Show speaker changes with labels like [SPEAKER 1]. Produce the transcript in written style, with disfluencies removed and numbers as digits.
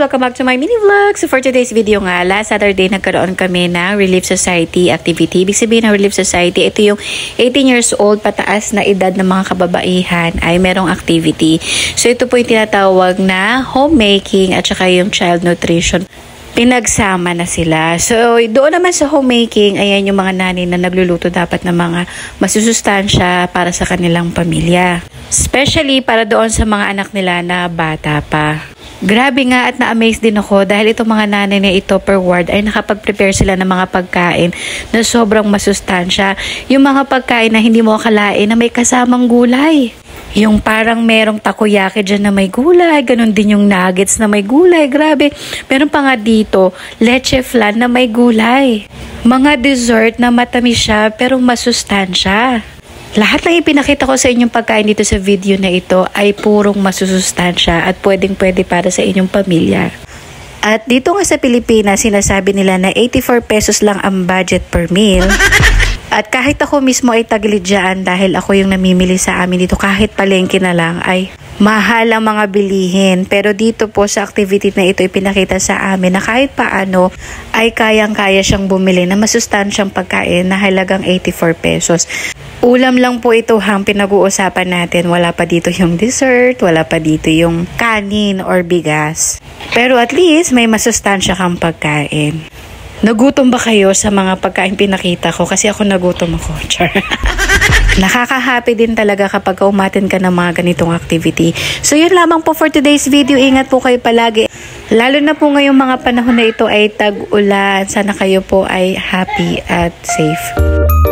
[SPEAKER 1] Welcome back to my mini vlog. So for today's video nga, last Saturday nagkaroon kami ng Relief Society activity. Ibig sabihin ng Relief Society, ito yung 18 years old pataas na edad ng mga kababaihan ay merong activity. So ito po yung tinatawag na homemaking at saka yung child nutrition. Pinagsama na sila. So, doon naman sa homemaking, ayan yung mga nanay na nagluluto dapat ng mga masusustansya para sa kanilang pamilya. Especially para doon sa mga anak nila na bata pa. Grabe nga at na-amaze din ako dahil itong mga nanay na ito per ward ay nakapag-prepare sila ng mga pagkain na sobrang masustansya. Yung mga pagkain na hindi mo akalain na may kasamang gulay. Yung parang merong takoyaki dyan na may gulay, ganun din yung nuggets na may gulay, grabe. Meron pa nga dito, leche flan na may gulay. Mga dessert na matamis siya pero masustansya. Lahat ng ipinakita ko sa inyong pagkain dito sa video na ito ay purong masusustansya at pwedeng-pwede para sa inyong pamilya. At dito nga sa Pilipinas, sinasabi nila na 84 pesos lang ang budget per meal. At kahit ako mismo ay tagilid dyan dahil ako yung namimili sa amin dito, kahit palengke na lang ay mahal ang mga bilihin. Pero dito po sa activity na ito ipinakita sa amin na kahit paano ay kayang-kaya siyang bumili na masustansyang pagkain na halagang 84 pesos. Ulam lang po ito ang pinag-uusapan natin. Wala pa dito yung dessert, wala pa dito yung kanin or bigas. Pero at least may masustansya kang pagkain. Nagutom ba kayo sa mga pagkain pinakita ko? Kasi ako nagutom ako. Char. Nakaka-happy din talaga kapag umatin ka ng mga ganitong activity. So yun lamang po for today's video. Ingat po kayo palagi. Lalo na po ngayong mga panahon na ito ay tag-ulan. Sana kayo po ay happy at safe.